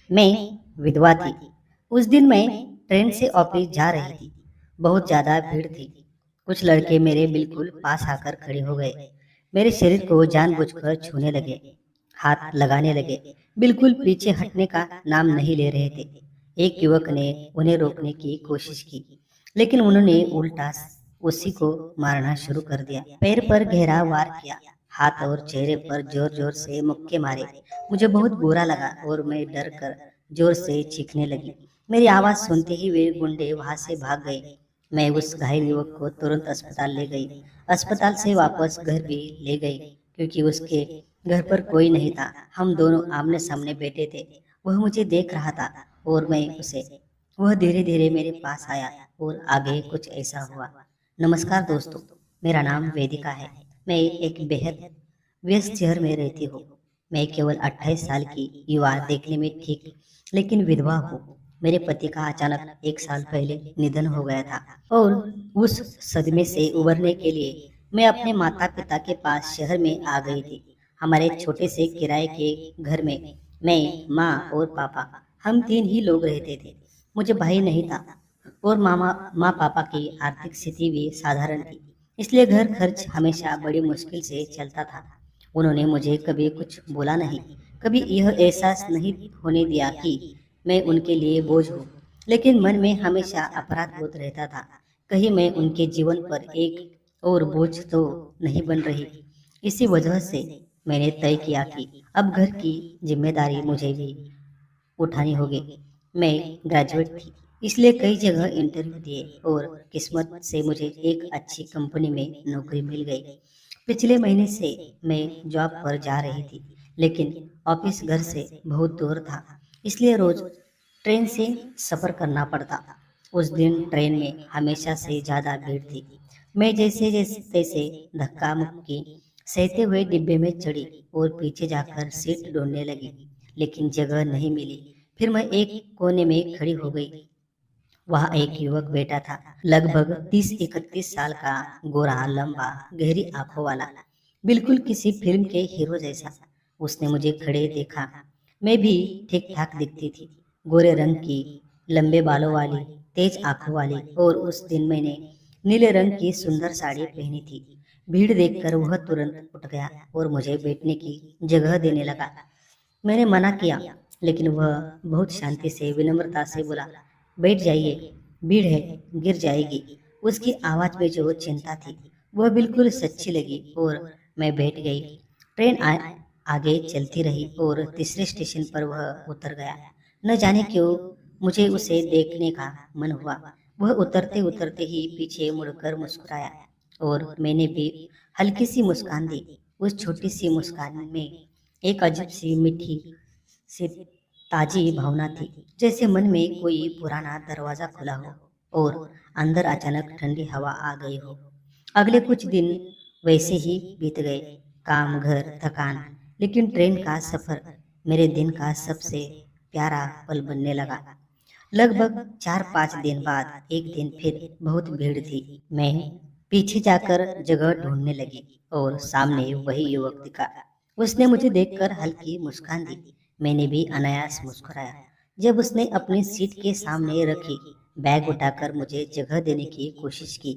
मैं विधवा थी। उस दिन मैं ट्रेन से ऑफिस जा रही थी। बहुत ज्यादा भीड़ थी। कुछ लड़के मेरे बिल्कुल पास आकर खड़े हो गए। मेरे शरीर को जानबूझकर छूने लगे, हाथ लगाने लगे, बिल्कुल पीछे हटने का नाम नहीं ले रहे थे। एक युवक ने उन्हें रोकने की कोशिश की, लेकिन उन्होंने उल्टा उसी को मारना शुरू कर दिया। पैर पर गहरा वार किया, हाथ और चेहरे पर जोर जोर से मुक्के मारे। मुझे बहुत बुरा लगा और मैं डर कर जोर से चीखने लगी। मेरी आवाज सुनते ही वे गुंडे वहां से भाग गए। मैं उस घायल युवक को तुरंत अस्पताल ले गई। अस्पताल से वापस घर भी ले गई, क्योंकि उसके घर पर कोई नहीं था। हम दोनों आमने सामने बैठे थे। वह मुझे देख रहा था और मैं उसे। वह धीरे धीरे मेरे पास आया और आगे कुछ ऐसा हुआ। नमस्कार दोस्तों, मेरा नाम वेदिका है। मैं एक बेहद व्यस्त शहर में रहती हूँ। मैं केवल 28 साल की युवा, देखने में ठीक, लेकिन विधवा हूँ। मेरे पति का अचानक 1 साल पहले निधन हो गया था और उस सदमे से उबरने के लिए मैं अपने माता पिता के पास शहर में आ गई थी। हमारे छोटे से किराए के घर में मैं, माँ और पापा, हम तीन ही लोग रहते थे। मुझे भाई नहीं था और माँ पापा की आर्थिक स्थिति भी साधारण थी, इसलिए घर खर्च हमेशा बड़ी मुश्किल से चलता था। उन्होंने मुझे कभी कुछ बोला नहीं, कभी यह एहसास नहीं होने दिया कि मैं उनके लिए बोझ हूँ। लेकिन मन में हमेशा अपराध बोध रहता था, कहीं मैं उनके जीवन पर एक और बोझ तो नहीं बन रही। इसी वजह से मैंने तय किया कि अब घर की जिम्मेदारी मुझे भी उठानी होगी। मैं ग्रेजुएट थी, इसलिए कई जगह इंटरव्यू दिए और किस्मत से मुझे एक अच्छी कंपनी में नौकरी मिल गई। पिछले महीने से मैं जॉब पर जा रही थी, लेकिन ऑफिस घर से बहुत दूर था, इसलिए रोज ट्रेन से सफर करना पड़ता। उस दिन ट्रेन में हमेशा से ज्यादा भीड़ थी। मैं जैसे जैसे तैसे धक्का मुक्की सहते हुए डिब्बे में चढ़ी और पीछे जाकर सीट ढूंढने लगी, लेकिन जगह नहीं मिली। फिर मैं एक कोने में खड़ी हो गई। वहाँ एक युवक बैठा था, लगभग 30-31 साल का, गोरा, लंबा, गहरी आंखों वाला, बिल्कुल किसी फिल्म के हीरो जैसा। उसने मुझे खड़े देखा। मैं भी ठीक ठाक दिखती थी, गोरे रंग की, लंबे बालों वाली, तेज आंखों वाली, और उस दिन मैंने नीले रंग की सुंदर साड़ी पहनी थी। भीड़ देखकर वह तुरंत उठ गया और मुझे बैठने की जगह देने लगा। मैंने मना किया, लेकिन वह बहुत शांति से, विनम्रता से बोला, बैठ जाइए, भीड़ है, गिर जाएगी। उसकी आवाज में जो चिंता थी वह बिल्कुल सच्ची लगी और मैं बैठ गई। ट्रेन आगे चलती रही और तीसरे स्टेशन पर वह उतर गया। न जाने क्यों मुझे उसे देखने का मन हुआ। वह उतरते उतरते ही पीछे मुड़कर मुस्कुराया और मैंने भी हल्की सी मुस्कान दी। उस छोटी सी मुस्कान में एक अजीब सी मीठी सी ताजी भावना थी, जैसे मन में कोई पुराना दरवाजा खुला हो और अंदर अचानक ठंडी हवा आ गई हो। अगले कुछ दिन वैसे ही बीत गए, काम, घर, थकान, लेकिन ट्रेन का सफर मेरे दिन का सबसे प्यारा पल बनने लगा। लगभग 4-5 दिन बाद एक दिन फिर बहुत भीड़ थी। मैं पीछे जाकर जगह ढूंढने लगी और सामने वही युवक दिखा। उसने मुझे देखकर हल्की मुस्कान दी। मैंने भी अनायास मुस्कुराया। जब उसने अपनी सीट के सामने रखी बैग उठाकर मुझे जगह देने की कोशिश की,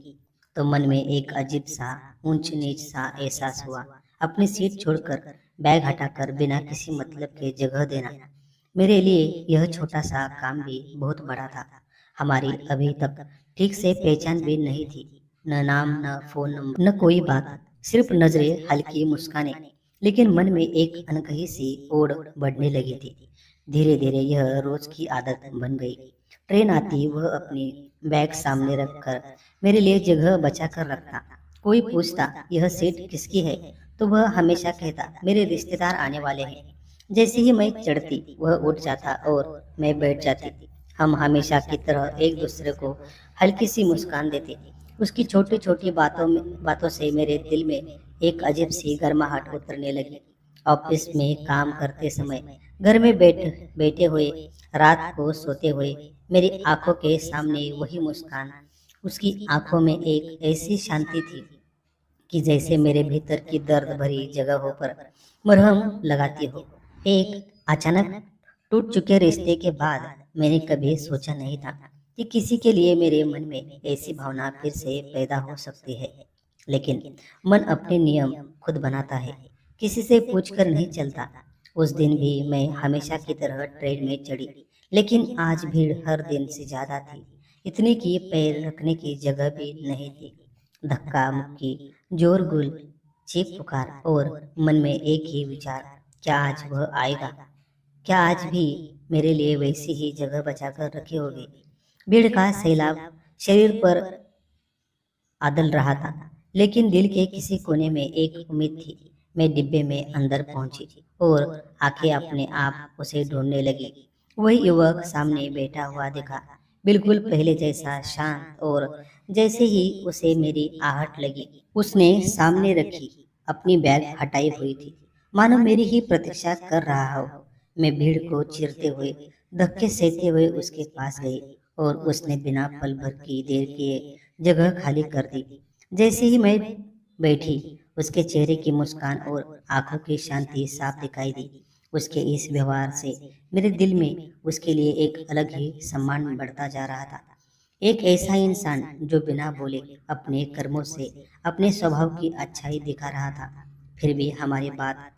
तो मन में एक अजीब सा ऊंच नीच सा एहसास हुआ। अपनी सीट छोड़कर, बैग हटाकर, बिना किसी मतलब के जगह देना, मेरे लिए यह छोटा सा काम भी बहुत बड़ा था। हमारी अभी तक ठीक से पहचान भी नहीं थी, न नाम, न फोन नंबर, न कोई बात, सिर्फ नजरें, हल्की मुस्कानें। लेकिन मन में एक अनकही सी ओढ़ बढ़ने लगी थी। धीरे धीरे यह रोज की आदत बन गई। ट्रेन आती, वह अपनी बैग सामने रखकर मेरे लिए जगह बचा कर रखता। कोई पूछता यह सीट किसकी है, तो वह हमेशा कहता मेरे रिश्तेदार आने वाले हैं। जैसे ही मैं चढ़ती वह उठ जाता और मैं बैठ जाती। हम हमेशा की तरह एक दूसरे को हल्की सी मुस्कान देते। उसकी छोटी छोटी बातों से मेरे दिल में एक अजीब सी गर्माहट उतरने लगी। ऑफिस में काम करते समय, घर में बैठे हुए, रात को सोते हुए, मेरी आंखों के सामने वही मुस्कान। उसकी आंखों में एक ऐसी शांति थी कि जैसे मेरे भीतर की दर्द भरी जगहों पर मरहम लगाती हो। एक अचानक टूट चुके रिश्ते के बाद मैंने कभी सोचा नहीं था कि किसी के लिए मेरे मन में ऐसी भावना फिर से पैदा हो सकती है। लेकिन मन अपने नियम खुद बनाता है, किसी से पूछकर नहीं चलता। उस दिन भी मैं हमेशा की तरह ट्रेन में चढ़ी, लेकिन आज भीड़ हर दिन से ज्यादा थी, इतनी कि पैर रखने की जगह भी नहीं थी। धक्का मुक्की, जोर गुल, चीख पुकार और मन में एक ही विचार, क्या आज वह आएगा? क्या आज भी मेरे लिए वैसी ही जगह बचाकर रखी होगी? भीड़ का सैलाब शरीर पर आदल रहा था, लेकिन दिल के किसी कोने में एक उम्मीद थी। मैं डिब्बे में अंदर पहुंची और आंखें अपने आप उसे ढूंढने लगी। वही युवक सामने बैठा हुआ दिखा, बिल्कुल पहले जैसा शांत, और जैसे ही उसे मेरी आहट लगी, उसने सामने रखी अपनी बैग हटाई हुई थी, मानो मेरी ही प्रतीक्षा कर रहा हो। मैं भीड़ को चीरते हुए, धक्के सहते हुए उसके पास गई और उसने बिना पल भर की देर किए जगह खाली कर दी। जैसे ही मैं बैठी, उसके चेहरे की मुस्कान और आंखों की शांति साफ दिखाई दी। उसके इस व्यवहार से मेरे दिल में उसके लिए एक अलग ही सम्मान बढ़ता जा रहा था। एक ऐसा इंसान जो बिना बोले अपने कर्मों से अपने स्वभाव की अच्छाई दिखा रहा था। फिर भी हमारी बात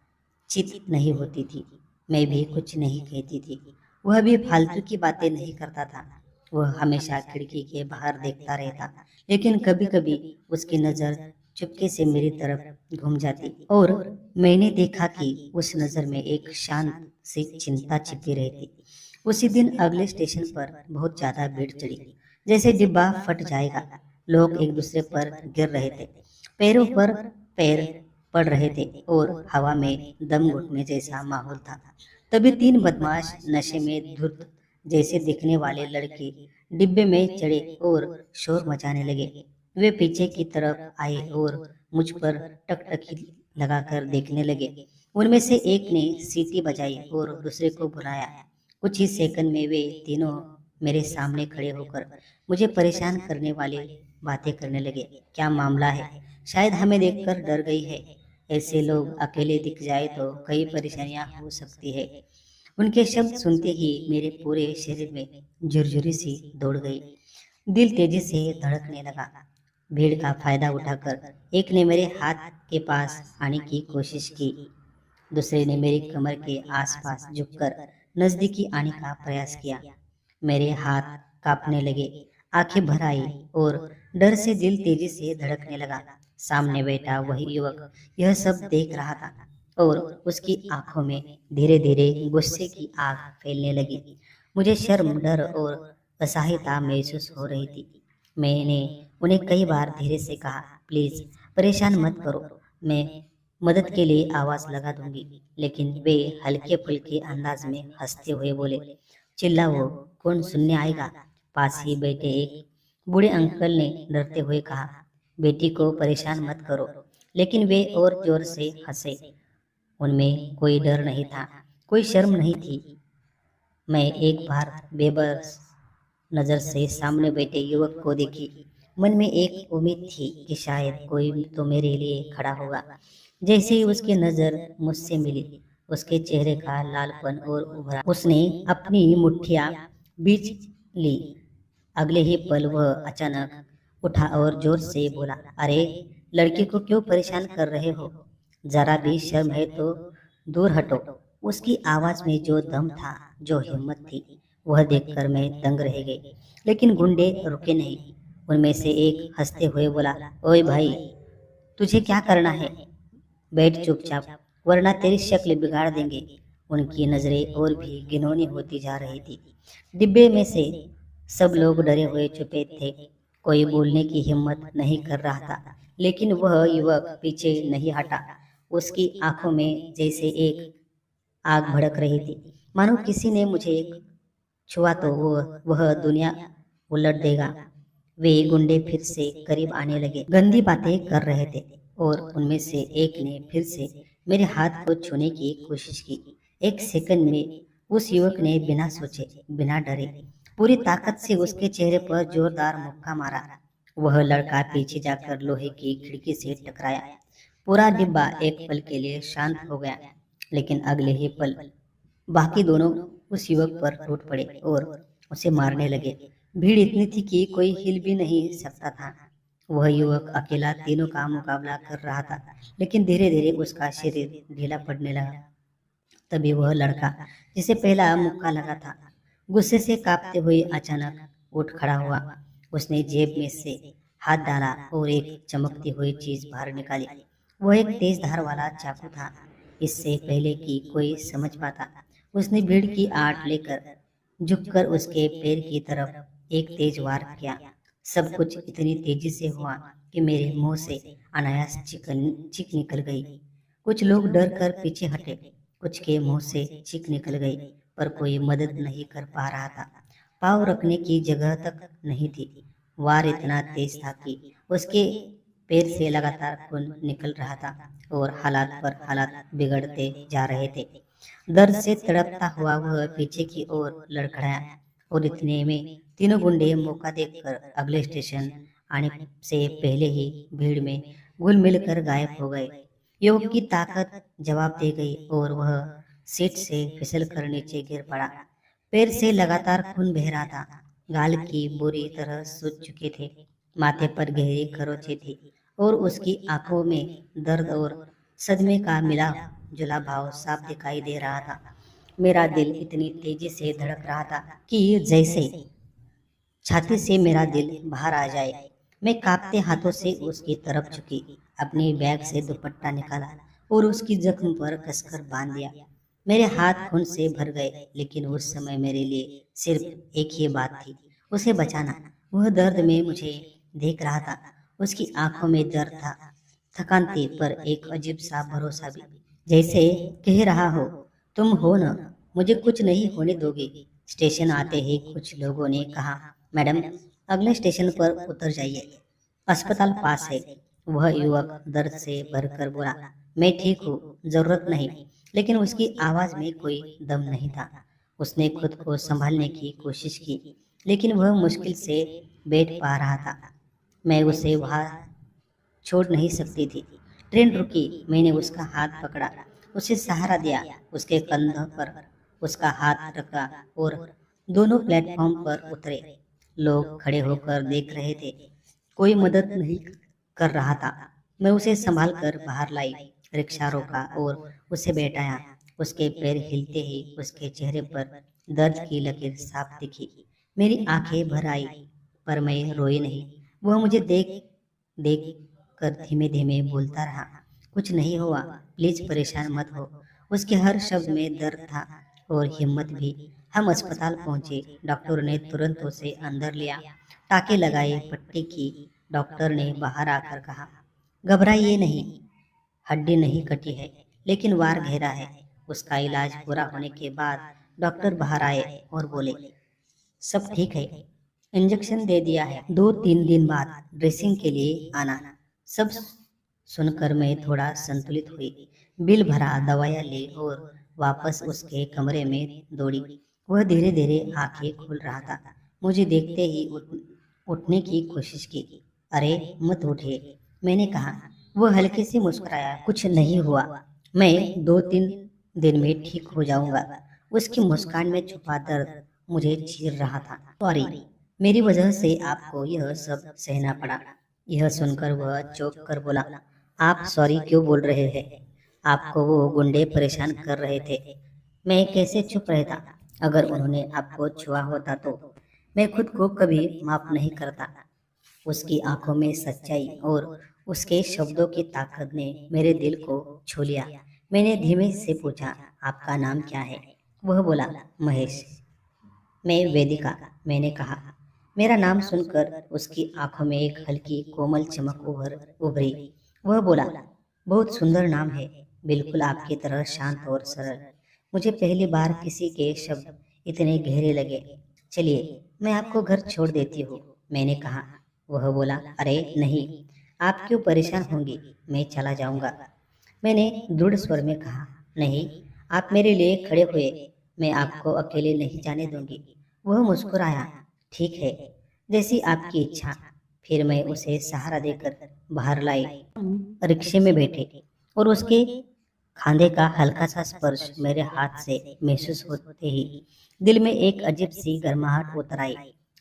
चित नहीं होती थी। मैं भी कुछ नहीं कहती थी, वह भी फालतू की बातें नहीं करता था। वह हमेशा खिड़की के बाहर देखता रहता, लेकिन कभी कभी उसकी नज़र चुपके से मेरी तरफ घूम जाती, और मैंने देखा कि उस नज़र में एक शांत सी चिंता छिपी रहती। उसी दिन अगले स्टेशन पर बहुत ज्यादा भीड़ चढ़ी, जैसे डिब्बा फट जाएगा। लोग एक दूसरे पर गिर रहे थे, पैरों पर पैर पड़ रहे थे और हवा में दम घुटने जैसा माहौल था। तभी तीन बदमाश नशे में धुत जैसे दिखने वाले लड़के डिब्बे में चढ़े और शोर मचाने लगे। वे पीछे की तरफ आए और मुझ पर टकटकी लगाकर देखने लगे। उनमें से एक ने सीटी बजाई और दूसरे को बुलाया। कुछ ही सेकंड में वे तीनों मेरे सामने खड़े होकर मुझे परेशान करने वाली बातें करने लगे। क्या मामला है? शायद हमें देखकर डर गई है। ऐसे लोग अकेले दिख जाए तो कई परेशानियां हो सकती है। उनके शब्द सुनते ही मेरे पूरे शरीर में झुरझुरी सी दौड़ गई, दिल तेजी से धड़कने लगा। भीड़ का फायदा उठाकर एक ने मेरे हाथ के पास आने की कोशिश की, दूसरे ने मेरी कमर के आसपास झुककर नजदीकी आने का प्रयास किया। मेरे हाथ कांपने लगे, आंखें भर आई और डर से दिल तेजी से धड़कने लगा। सामने बैठा वही युवक यह सब देख रहा था और उसकी आंखों में धीरे धीरे गुस्से की आग फैलने लगी। मुझे शर्म, डर और असहायता महसूस हो रही थी। मैंने उन्हें कई बार धीरे से कहा, प्लीज परेशान मत करो, मैं मदद के लिए आवाज लगा दूंगी। लेकिन वे हल्के फुल्के अंदाज में हंसते हुए बोले, चिल्लाओ, कौन सुनने आएगा? पास ही बैठे एक बूढ़े अंकल ने डरते हुए कहा, बेटी को परेशान मत करो। लेकिन वे और जोर से हंसे। उनमें कोई डर नहीं था, कोई शर्म नहीं थी। मैं एक बार बेबस नजर से सामने बैठे युवक को देखी। मन में एक उम्मीद थी कि शायद कोई तो मेरे लिए खड़ा होगा। जैसे ही उसकी नजर मुझसे मिली, उसके चेहरे का लालपन और उभरा। उसने अपनी मुट्ठियां बीच ली। अगले ही पल वह अचानक उठा और जोर से बोला, अरे लड़की को क्यों परेशान कर रहे हो? जरा भी शर्म है तो दूर हटो। उसकी आवाज में जो दम था, जो हिम्मत थी, वह देखकर मैं दंग रह गई। लेकिन गुंडे रुके नहीं। उनमें से एक हंसते हुए बोला, ओए भाई, तुझे क्या करना है? बैठ चुपचाप, वरना तेरी शक्ल बिगाड़ देंगे। उनकी नजरें और भी घिनौनी होती जा रही थी। डिब्बे में से सब लोग डरे हुए छुपे थे, कोई बोलने की हिम्मत नहीं कर रहा था। लेकिन वह युवक पीछे नहीं हटा। उसकी आंखों में जैसे एक आग भड़क रही थी, मानो किसी ने मुझे छुआ तो वह दुनिया उलट देगा। वे गुंडे फिर से करीब आने लगे, गंदी बातें कर रहे थे, और उनमें से एक ने फिर से मेरे हाथ को छूने की कोशिश की। एक सेकंड में उस युवक ने बिना सोचे, बिना डरे, पूरी ताकत से उसके चेहरे पर जोरदार मुक्का मारा। वह लड़का पीछे जाकर लोहे की खिड़की से टकराया। पूरा डिब्बा एक पल के लिए शांत हो गया, लेकिन अगले ही पल बाकी दोनों उस युवक पर टूट पड़े और उसे मारने लगे। भीड़ इतनी थी कि कोई हिल भी नहीं सकता था। वह युवक अकेला तीनों का मुकाबला कर रहा था, लेकिन धीरे धीरे उसका शरीर ढीला पड़ने लगा। तभी वह लड़का जिसे पहला मुक्का लगा था, गुस्से से कांपते हुए अचानक उठ खड़ा हुआ। उसने जेब में से हाथ डाला और एक चमकती हुई चीज बाहर निकाली। वह एक तेज धार वाला चाकू था। इससे पहले कि कोई समझ पाता, उसने भीड़ की आड़ लेकर झुककर उसके पैर की तरफ एक तेज वार किया। सब कुछ इतनी तेजी से हुआ कि मेरे मुंह से अनायास चीख निकल गई। कुछ लोग डर कर पीछे हटे, कुछ के मुंह से चीख निकल गई, पर कोई मदद नहीं कर पा रहा था। पाँव रखने की जगह तक नहीं थी। वार इतना तेज था कि उसके पैर से लगातार खून निकल रहा था और हालात पर हालात बिगड़ते जा रहे थे। दर्द से तड़पता हुआ वह पीछे की ओर लड़खड़ाया और इतने में तीनों गुंडे मौका देखकर अगले स्टेशन आने से पहले ही भीड़ में घुल मिलकर गायब हो गए। युवक की ताकत जवाब दे गई और वह सीट से फिसल कर नीचे गिर पड़ा। पैर से लगातार खून बह रहा था। गाल की बुरी तरह सूज चुके थे। माथे पर गहरी खरोंचें थी और उसकी आंखों में दर्द और सदमे का मिला जुला भाव साफ दिखाई दे रहा था। मेरा दिल इतनी तेजी से धड़क रहा था कि जैसे छाती से मेरा दिल बाहर आ जाए। मैं कांपते हाथों से उसकी तरफ झुकी, अपनी बैग से दुपट्टा निकाला और उसकी जख्म पर कसकर बांध दिया। मेरे हाथ खून से भर गए, लेकिन उस समय मेरे लिए सिर्फ एक ही बात थी, उसे बचाना। वह दर्द में मुझे देख रहा था। उसकी आंखों में दर्द था, थकान थी, पर एक अजीब सा भरोसा भी, जैसे कह रहा हो, तुम हो न, मुझे कुछ नहीं होने दोगे। स्टेशन आते ही कुछ लोगों ने कहा, मैडम, अगले स्टेशन पर उतर जाइए, अस्पताल पास है। वह युवक दर्द से भरकर बोला, मैं ठीक हूँ, जरूरत नहीं। लेकिन उसकी आवाज में कोई दम नहीं था। उसने खुद को संभालने की कोशिश की, लेकिन वह मुश्किल से बैठ पा रहा था। मैं उसे वहां छोड़ नहीं सकती थी। ट्रेन रुकी, मैंने उसका हाथ पकड़ा, उसे सहारा दिया, उसके कंधों पर उसका हाथ रखा और दोनों प्लेटफॉर्म पर उतरे। लोग खड़े होकर देख रहे थे, कोई मदद नहीं कर रहा था। मैं उसे संभाल कर बाहर लाई, रिक्शा रोका और उसे बैठाया। उसके पैर हिलते ही उसके चेहरे पर दर्द की लकीर साफ दिखी। मेरी आंखें भर आई, पर मैं रोई नहीं। वह मुझे देख देख कर धीमे धीमे बोलता रहा, कुछ नहीं हुआ, प्लीज परेशान मत हो। उसके हर शब्द में दर्द था और हिम्मत भी। हम अस्पताल पहुंचे। डॉक्टर ने तुरंत उसे अंदर लिया, टाके लगाए, पट्टी की। डॉक्टर ने बाहर आकर कहा, घबराइए नहीं, हड्डी नहीं कटी है, लेकिन वार गहरा है। उसका इलाज पूरा होने के बाद डॉक्टर बाहर आए और बोले, सब ठीक है, इंजेक्शन दे दिया है, 2-3 दिन बाद ड्रेसिंग के लिए आना। सब सुनकर मैं थोड़ा संतुलित हुई। बिल भरा, दवाइयाँ ली और वापस उसके कमरे में दौड़ी। वह धीरे धीरे आंखें खोल रहा था। मुझे देखते ही उठने की कोशिश की। अरे मत उठिए, मैंने कहा। वह हल्के से मुस्कुराया, कुछ नहीं हुआ, मैं 2-3 दिन में ठीक हो जाऊंगा। उसकी मुस्कान में छुपा दर्द मुझे चीर रहा था। सॉरी, मेरी वजह से आपको यह सब सहना पड़ा। यह सुनकर वह चौंक कर बोला, आप सॉरी क्यों बोल रहे हैं? आपको वो गुंडे परेशान कर रहे थे। मैं कैसे चुप रहता? अगर उन्होंने आपको छुआ होता तो? मैं खुद को कभी माफ नहीं करता। उसकी आंखों में सच्चाई और उसके शब्दों की ताकत ने मेरे दिल को छू लिया। मैंने धीमे से पूछा, आपका नाम क्या है? वह बोला, महेश। मैं वेदिका, मैंने कहा। मेरा नाम सुनकर उसकी आंखों में एक हल्की कोमल चमक उभरी। वह बोला, बहुत सुंदर नाम है, बिल्कुल आपकी तरह शांत और सरल। मुझे पहली बार किसी के शब्द इतने गहरे लगे। चलिए, मैं आपको घर छोड़ देती हूँ, मैंने कहा। वह बोला, अरे नहीं, आप क्यों परेशान होंगी, मैं चला जाऊंगा। मैंने दृढ़ स्वर में कहा, नहीं, आप मेरे लिए खड़े हुए, मैं आपको अकेले नहीं जाने दूंगी। वह मुस्कुराया, ठीक है, जैसी आपकी इच्छा। फिर मैं उसे सहारा देकर बाहर लाई। रिक्शे में बैठे और उसके खांधे का हल्का सा स्पर्श मेरे हाथ से महसूस होते ही दिल में एक अजीब सी गर्माहट उतर आई।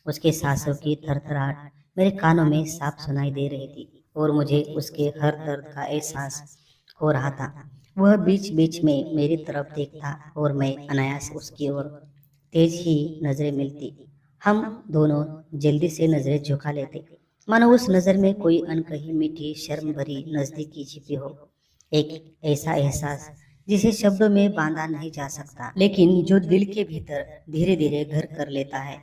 उसके सांसों की थरथराहट मेरे कानों में साफ सुनाई दे रही थी और मुझे उसके हर दर्द का एहसास हो रहा था। वह बीच बीच में मेरी तरफ देखता और मैं अनायास उसकी ओर तेज ही नजरें मिलती। हम दोनों जल्दी से नजरें झुका लेते, मानो उस नजर में कोई अनकही मीठी शर्म भरी नजदीकी छिपी हो। एक ऐसा एहसास जिसे शब्दों में बांधा नहीं जा सकता, लेकिन जो दिल के भीतर धीरे धीरे घर कर लेता है।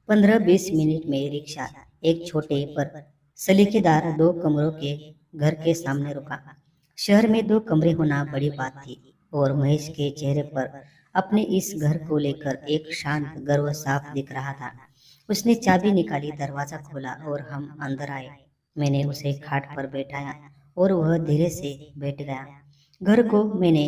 15-20 मिनट में रिक्शा एक छोटे पर सलीकेदार 2 कमरों के घर के सामने रुका। शहर में 2 कमरे होना बड़ी बात थी और महेश के चेहरे पर अपने इस घर को लेकर एक शांत गर्व साफ दिख रहा था। उसने चाबी निकाली, दरवाजा खोला और हम अंदर आए। मैंने उसे खाट पर बैठाया और वह धीरे से बैठ गया। घर को मैंने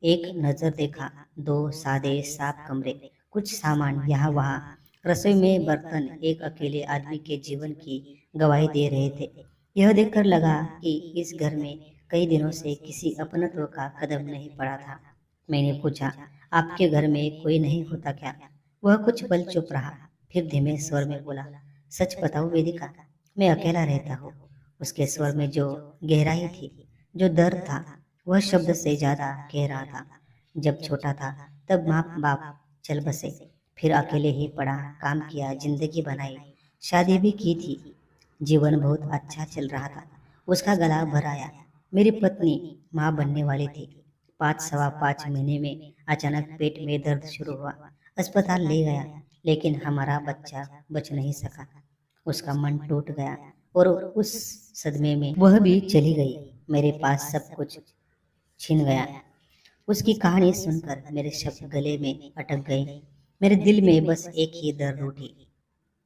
एक नजर देखा। 2 सादे साफ कमरे, कुछ सामान यहाँ वहाँ, रसोई में बर्तन एक अकेले आदमी के जीवन की गवाही दे रहे थे। यह देखकर लगा कि इस घर में कई दिनों से किसी अपनत्व का कदम नहीं पड़ा था। मैंने पूछा, आपके घर में कोई नहीं होता क्या? वह कुछ पल चुप रहा, फिर धीमे स्वर में बोला, सच बताओ वेदिका, मैं अकेला रहता हूँ। उसके स्वर में जो गहराई थी, जो दर्द था, वह शब्द से ज्यादा कह रहा था। जब छोटा था तब माँ बाप चल बसे, फिर अकेले ही पढ़ा, काम किया, जिंदगी बनाई, शादी भी की थी। जीवन बहुत अच्छा चल रहा था। उसका गला भर आया। मेरी पत्नी माँ बनने वाली थी। 5 सवा 5 महीने में अचानक पेट में दर्द शुरू हुआ। अस्पताल ले गया, लेकिन हमारा बच्चा बच नहीं सका। उसका मन टूट गया और उस सदमे में वह भी चली गई। मेरे पास सब कुछ छिन गया। उसकी कहानी सुनकर मेरे शब्द गले में अटक गए। मेरे दिल में बस एक ही दर्द उठी।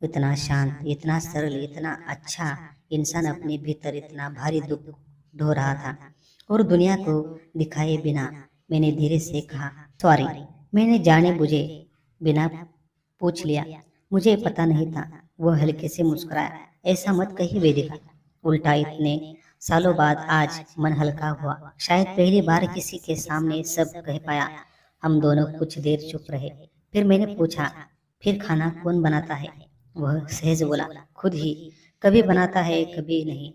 इतना शांत, इतना सरल, इतना अच्छा इंसान अपने भीतर इतना भारी दुख ढो रहा था। और दुनिया को दिखाए बिना मैंने धीरे से कहा, सॉरी। मैंने जाने बुझे बिना पूछ लिया, मुझे पता नहीं था। वह हल्के से मुस्कुराया, ऐसा मत कही वेदिका। उल्टा इतने सालों बाद आज मन हल्का हुआ। शायद पहली बार किसी के सामने सब कह पाया। हम दोनों कुछ देर चुप रहे। फिर मैंने पूछा, फिर खाना कौन बनाता है? वह सहज बोला, खुद ही। कभी बनाता है, कभी नहीं,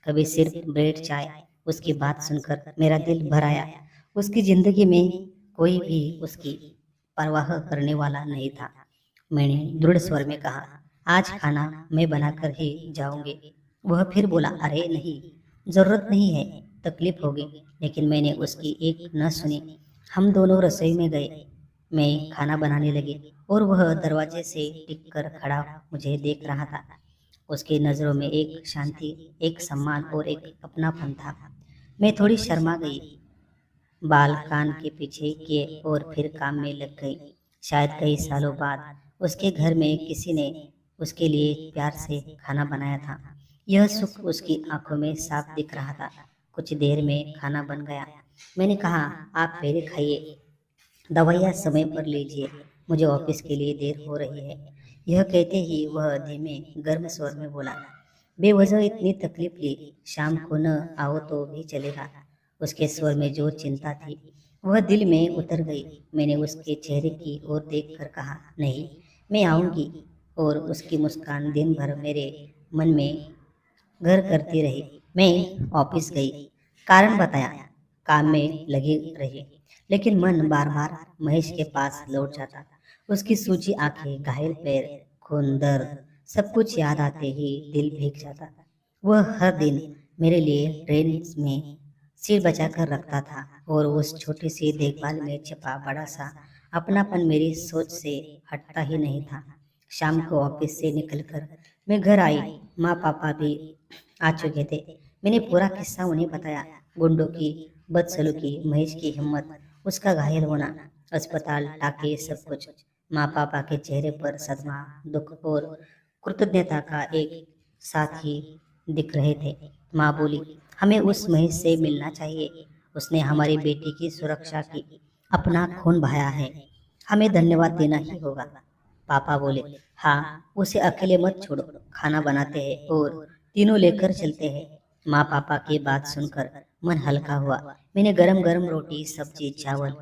कभी सिर्फ ब्रेड चाय। उसकी बात सुनकर मेरा दिल भर आया। उसकी जिंदगी में कोई भी उसकी परवाह करने वाला नहीं था। मैंने दृढ़ स्वर में कहा, आज खाना मैं बनाकर ही जाऊंगी। वह फिर बोला, अरे नहीं, जरूरत नहीं है, तकलीफ होगी। लेकिन मैंने उसकी एक न सुनी। हम दोनों रसोई में गए। मैं खाना बनाने लगी और वह दरवाजे से टिक कर खड़ा मुझे देख रहा था। उसकी नज़रों में एक शांति, एक सम्मान और एक अपनापन था। मैं थोड़ी शर्मा गई, बाल कान के पीछे किए और फिर काम में लग गई। शायद कई सालों बाद उसके घर में किसी ने उसके लिए प्यार से खाना बनाया था। यह सुख उसकी आंखों में साफ दिख रहा था। कुछ देर में खाना बन गया। मैंने कहा, आप पहले खाइए, दवाइयाँ समय पर लीजिए, मुझे ऑफिस के लिए देर हो रही है। यह कहते ही वह धीमे गर्म स्वर में बोला, बेवजह इतनी तकलीफ ली, शाम को न आओ तो भी चलेगा। उसके स्वर में जो चिंता थी वह दिल में उतर गई। मैंने उसके चेहरे की ओर देखकर कहा, नहीं, मैं आऊंगी। और उसकी मुस्कान दिन भर मेरे मन में घर करती रही। मैं ऑफिस गई, कारण बताया, काम में लगी रही, लेकिन मन बार बार महेश के पास लौट जाता। उसकी सूजी आंखें, घायल पैर, खून, दर्द, सब कुछ याद आते ही दिल भीग जाता। वह हर दिन मेरे लिए ट्रेन में सिर बचाकर रखता था और उस छोटी सी देखभाल में छिपा बड़ा सा अपनापन मेरी सोच से हटता ही नहीं था। शाम को ऑफिस से निकलकर मैं घर आई। माँ पापा भी आ चुके थे। मैंने पूरा किस्सा उन्हें बताया, गुंडों की बदसलूकी, महेश की हिम्मत, उसका घायल होना, अस्पताल, टाके, सब कुछ। माँ पापा के चेहरे पर सदमा, दुख और कृतज्ञता का एक साथ ही दिख रहे थे। माँ बोली, हमें उस महेश से मिलना चाहिए। उसने हमारी बेटी की सुरक्षा की, अपना खून बहाया है, हमें धन्यवाद देना ही होगा। पापा बोले, हाँ, उसे अकेले मत छोड़ो, खाना बनाते हैं और तीनों लेकर चलते हैं। माँ पापा की बात सुनकर मन हल्का हुआ। मैंने गरम गरम रोटी, सब्जी, चावल,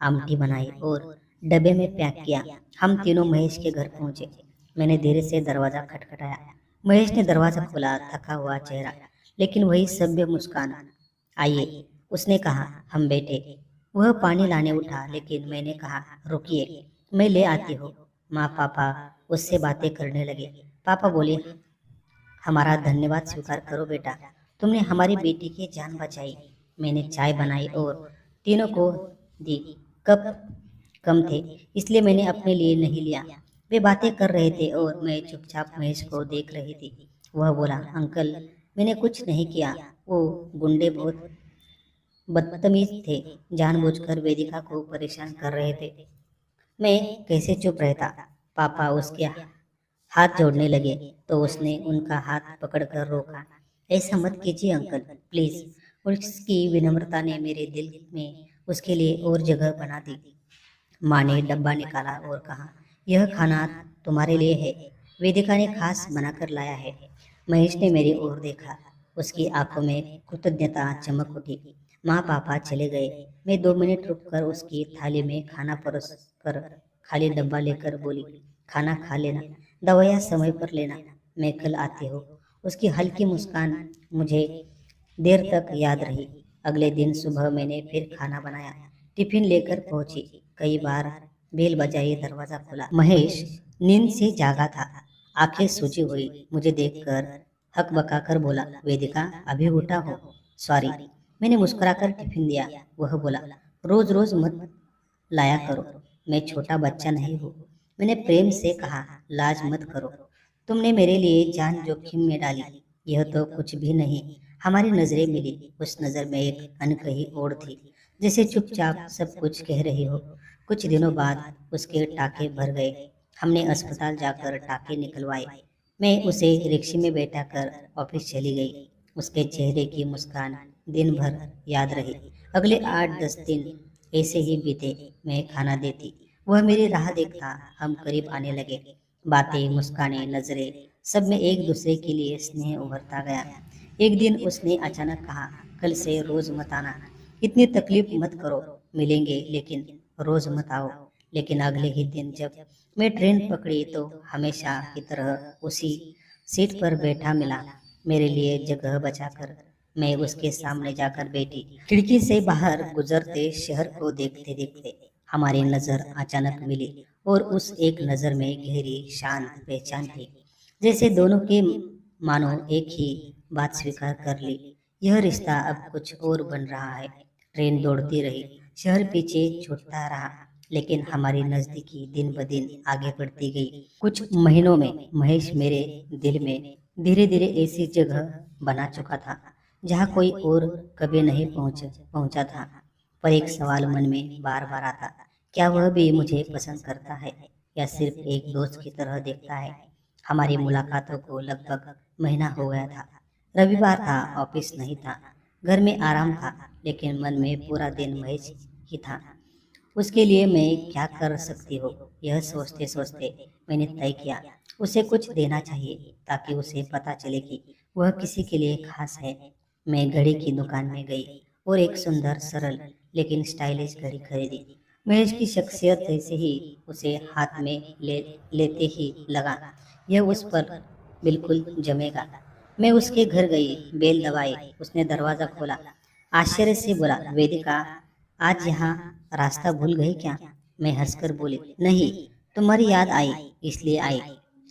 आमटी बनाई और डब्बे में पैक किया। हम तीनों महेश के घर पहुंचे। मैंने धीरे से दरवाजा खटखटाया। महेश ने दरवाजा खोला, थका हुआ चेहरा, लेकिन वही सभ्य मुस्कान। आइए, उसने कहा। हम बैठे। वह पानी लाने उठा, लेकिन मैंने कहा, रुकिए, मैं ले आती हूँ। माँ पापा उससे बातें करने लगे। पापा बोले, हमारा धन्यवाद स्वीकार करो बेटा, तुमने हमारी बेटी की जान बचाई। मैंने चाय बनाई और तीनों को दी। कप कम थे, इसलिए मैंने अपने लिए नहीं लिया। वे बातें कर रहे थे और मैं चुपचाप महेश को देख रही थी। वह बोला, अंकल, मैंने कुछ नहीं किया। वो गुंडे बहुत बदतमीज थे, जानबूझकर वेदिका को परेशान कर रहे थे। मैं कैसे चुप रहता। पापा उसके हाथ जोड़ने लगे तो उसने उनका हाथ पकड़कर रोका। ऐसा मत कीजिए अंकल, प्लीज। उसकी विनम्रता ने मेरे दिल में उसके लिए और जगह बना दी। माँ ने डब्बा निकाला और कहा, यह खाना तुम्हारे लिए है, वेदिका ने खास बनाकर लाया है। महेश ने मेरी ओर देखा। उसकी आंखों में कृतज्ञता चमक उठी। माँ पापा चले गए। मैं 2 मिनट रुककर उसकी थाली में खाना परोस कर खाली डब्बा लेकर बोली, खाना खा लेना, दवाइयाँ समय पर लेना, मैं कल आती हूँ। उसकी हल्की मुस्कान मुझे देर तक याद रही। अगले दिन सुबह मैंने फिर खाना बनाया, टिफिन लेकर पहुंची। कई बार बेल बजाई, दरवाजा खुला। महेश नींद से जागा था, आंखें सूजी हुई। मुझे देखकर हक बकाकर बोला, वेदिका अभी उठा हो? सॉरी। मैंने मुस्कुराकर टिफिन दिया। वह बोला, रोज रोज मत लाया करो, मैं छोटा बच्चा नहीं हूँ। मैंने प्रेम से कहा, लाज मत करो, तुमने मेरे लिए जान जोखिम में डाली। यह तो कुछ भी नहीं। हमारी नजरें मिली। उस नजर में एक अनकही ओर थी, जैसे चुपचाप सब कुछ कह रही हो। कुछ दिनों बाद उसके टाके भर गए। हमने अस्पताल जाकर टाके निकलवाए। मैं उसे रिक्शे में बैठा कर ऑफिस चली गई। उसके चेहरे की मुस्कान दिन भर याद रही। अगले 8-10 दिन ऐसे ही बीते। मैं खाना देती, वह मेरी राह देखता। हम करीब आने लगे। बातें, मुस्कानें, नजरें, सब में एक दूसरे के लिए स्नेह उभरता गया। एक दिन उसने अचानक कहा, कल से रोज मत आना, इतनी तकलीफ मत करो, मिलेंगे लेकिन रोज मत आओ। लेकिन अगले ही दिन जब मैं ट्रेन पकड़ी तो हमेशा की तरह उसी सीट पर बैठा मिला, मेरे लिए जगह बचाकर। मैं उसके सामने जाकर बैठी। खिड़की से बाहर गुजरते शहर को देखते देखते हमारी नजर अचानक मिली और उस एक नजर में गहरी शांत पहचान थी, जैसे दोनों के मानो एक ही बात स्वीकार कर ली, यह रिश्ता अब कुछ और बन रहा है। ट्रेन दौड़ती रही, शहर पीछे छूटता रहा, लेकिन हमारी नजदीकी दिन ब दिन आगे बढ़ती गई। कुछ महीनों में महेश मेरे दिल में धीरे धीरे ऐसी जगह बना चुका था जहाँ कोई और कभी नहीं पहुंचा था। पर एक सवाल मन में बार बार आता, क्या वह भी मुझे पसंद करता है या सिर्फ एक दोस्त की तरह देखता है। हमारी मुलाकातों को लगभग महीना हो गया था। रविवार था, ऑफिस नहीं था, घर में आराम था, लेकिन मन में पूरा दिन महेश ही था। उसके लिए मैं क्या कर सकती हूँ, यह सोचते सोचते मैंने तय किया, उसे कुछ देना चाहिए ताकि उसे पता चले कि वह किसी के लिए खास है। मैं घड़ी की दुकान में गई और एक सुंदर, सरल लेकिन स्टाइलिश घड़ी खरीदी। महेश की शख्सियत जैसे ही उसे हाथ में लेते ही लगा, यह उस पर बिल्कुल जमेगा। मैं उसके घर गई, बेल दबाई, उसने दरवाजा खोला, आश्चर्य से बोला, वेदिका, आज यहाँ रास्ता भूल गई क्या? मैं हंसकर बोली, नहीं, तुम्हारी याद आई इसलिए आई।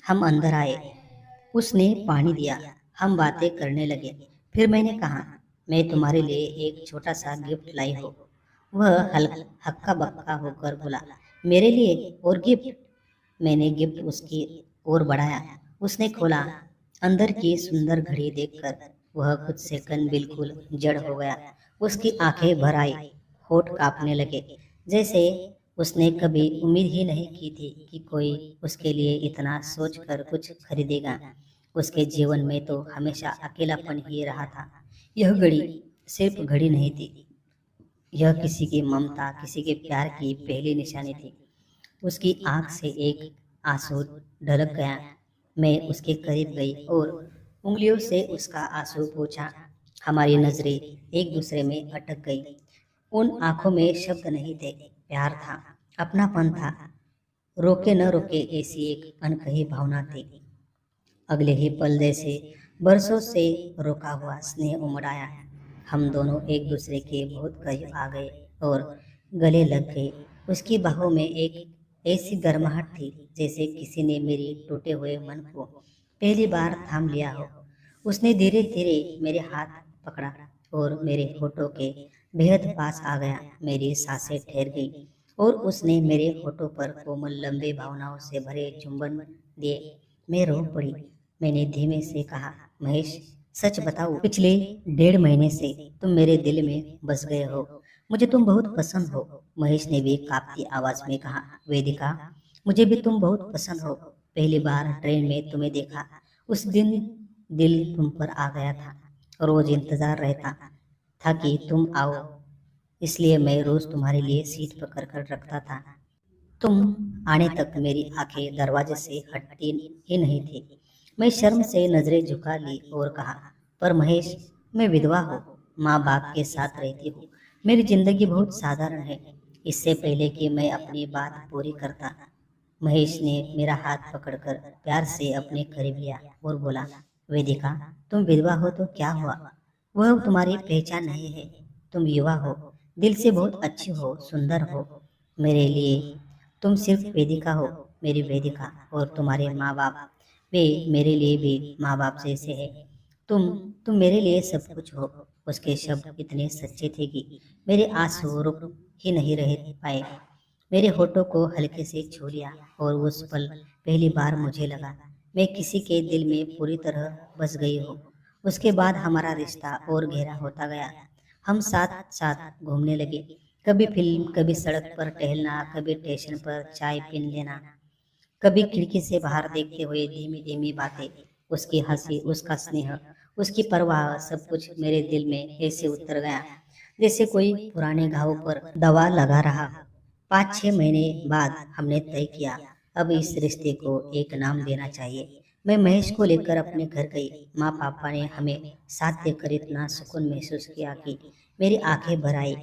हम अंदर आए, उसने पानी दिया, हम बातें करने लगे। फिर मैंने कहा, मैं तुम्हारे लिए एक छोटा सा गिफ्ट लाई हूँ। वह हक्का बक्का होकर बोला, मेरे लिए और गिफ्ट? मैंने गिफ्ट उसकी ओर बढ़ाया। उसने खोला। अंदर की सुंदर घड़ी देखकर वह कुछ सेकंड बिल्कुल जड़ हो गया। उसकी आंखें भर आई, होठ कांपने लगे, जैसे उसने कभी उम्मीद ही नहीं की थी कि कोई उसके लिए इतना सोचकर कुछ खरीदेगा। उसके जीवन में तो हमेशा अकेलापन ही रहा था। यह घड़ी सिर्फ घड़ी नहीं थी, यह किसी की ममता, किसी के प्यार की पहली निशानी थी। उसकी आंख से एक आंसू ढलक गया। मैं उसके करीब गई और उंगलियों से उसका आंसू पोंछा। हमारी नजरें एक दूसरे में अटक गई। उन आंखों में शब्द नहीं थे, प्यार था, अपनापन था, रोके न रोके ऐसी एक अनकही भावना थी। अगले ही पल जैसे बरसों से रोका हुआ स्नेह उमड़ आया। हम दोनों एक दूसरे के बहुत करीब आ गए और गले लग गए। उसकी बाहों में एक ऐसी गर्माहट थी जैसे किसी ने मेरी टूटे हुए मन को पहली बार थाम लिया हो। उसने धीरे धीरे मेरे हाथ पकड़ा और मेरे होठों के बेहद पास आ गया। मेरी सांसें ठहर गई और उसने मेरे होठों पर कोमल लंबे भावनाओं से भरे चुंबन दिए। मैं रो पड़ी। मैंने धीमे से कहा, महेश, सच बताओ, पिछले 1.5 महीने से तुम मेरे दिल में बस गए हो। मुझे तुम बहुत पसंद हो। महेश ने भी कांपती आवाज में कहा, वेदिका, मुझे भी तुम बहुत पसंद हो। पहली बार ट्रेन में तुम्हें देखा, उस दिन दिल तुम पर आ गया था। रोज इंतजार रहता था कि तुम आओ, इसलिए मैं रोज तुम्हारे लिए सीट पकड़ कर रखता था। तुम आने तक मेरी आंखें दरवाजे से हटती ही नहीं थी। मैं शर्म से नजरें झुका ली और कहा, पर महेश, मैं विधवा हूँ, माँ बाप के साथ रहती हूँ। मेरी जिंदगी बहुत साधारण है। इससे पहले कि मैं अपनी बात पूरी करता, महेश ने मेरा हाथ पकड़कर प्यार से अपने करीब लिया और बोला, वेदिका, तुम विधवा हो तो क्या हुआ? वह तुम्हारी पहचान नहीं है। तुम युवा हो, दिल से बहुत अच्छी हो, सुंदर हो। मेरे लिए तुम सिर्फ वेदिका हो, मेरी वेदिका। और तुम्हारे माँ बाप, वे मेरे लिए भी माँ बाप जैसे हैं। तुम मेरे लिए सब कुछ हो। उसके शब्द इतने सच्चे थे कि मेरे आंसू रुक ही नहीं रह पाए। मेरे होठों को हल्के से छू लिया और उस पल पहली बार मुझे लगा मैं किसी के दिल में पूरी तरह बस गई हूँ। उसके बाद हमारा रिश्ता और गहरा होता गया। हम साथ साथ घूमने लगे, कभी फिल्म, कभी सड़क पर टहलना, कभी स्टेशन पर चाय पीने लेना, कभी खिड़की से बाहर देखते हुए धीमी धीमी बातें। उसकी हंसी, उसका स्नेह, उसकी परवाह, सब कुछ मेरे दिल में ऐसे उतर गया जैसे कोई पुराने घाव पर दवा लगा रहा। 5-6 महीने बाद हमने तय किया, अब इस रिश्ते को एक नाम देना चाहिए। मैं महेश को लेकर अपने घर गई। माँ पापा ने हमें साथ देकर इतना सुकून महसूस किया कि मेरी आंखें भर आई।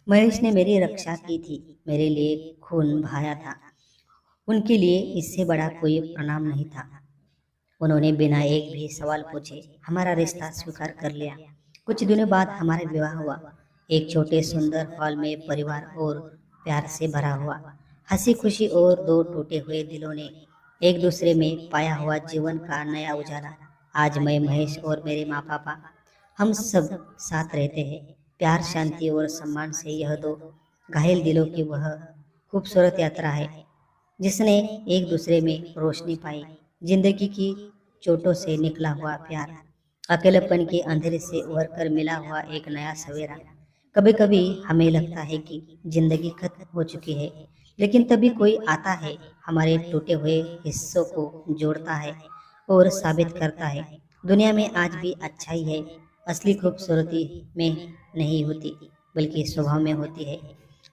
महेश ने मेरी रक्षा की थी, मेरे लिए खून बहाया था। उनके लिए इससे बड़ा कोई प्रणाम नहीं था। उन्होंने बिना एक भी सवाल पूछे हमारा रिश्ता स्वीकार कर लिया। कुछ दिनों बाद हमारा विवाह हुआ, एक छोटे सुंदर हॉल में, परिवार और प्यार से भरा हुआ। हंसी खुशी और दो टूटे हुए दिलों ने एक दूसरे में पाया हुआ जीवन का नया उजाला। आज मैं, महेश और मेरे माँ पापा, हम सब साथ रहते हैं। प्यार, शांति और सम्मान से यह दो घायल दिलों की वह खूबसूरत यात्रा है जिसने एक दूसरे में रोशनी पाई। जिंदगी की चोटों से निकला हुआ प्यार, अकेलेपन के अंधेरे से उभर कर मिला हुआ एक नया सवेरा। कभी कभी हमें लगता है कि जिंदगी खत्म हो चुकी है, लेकिन तभी कोई आता है, हमारे टूटे हुए हिस्सों को जोड़ता है और साबित करता है दुनिया में आज भी अच्छाई है। असली खूबसूरती में नहीं होती, बल्कि स्वभाव में होती है।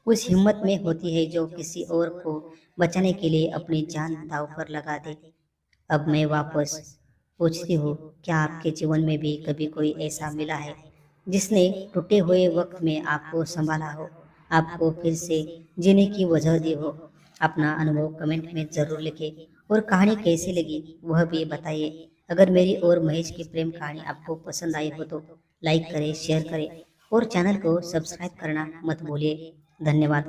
उस हिम्मत में होती है जो किसी और को बचाने के लिए अपनी जान दांव पर लगा दे। अब मैं वापस पूछती हूँ, क्या आपके जीवन में भी कभी कोई ऐसा मिला है जिसने टूटे हुए वक्त में आपको संभाला हो, आपको फिर से जीने की वजह दी हो? अपना अनुभव कमेंट में ज़रूर लिखें और कहानी कैसी लगी वह भी बताइए। अगर मेरी और महेश की प्रेम कहानी आपको पसंद आई हो तो लाइक करें, शेयर करें और चैनल को सब्सक्राइब करना मत भूलिए। धन्यवाद।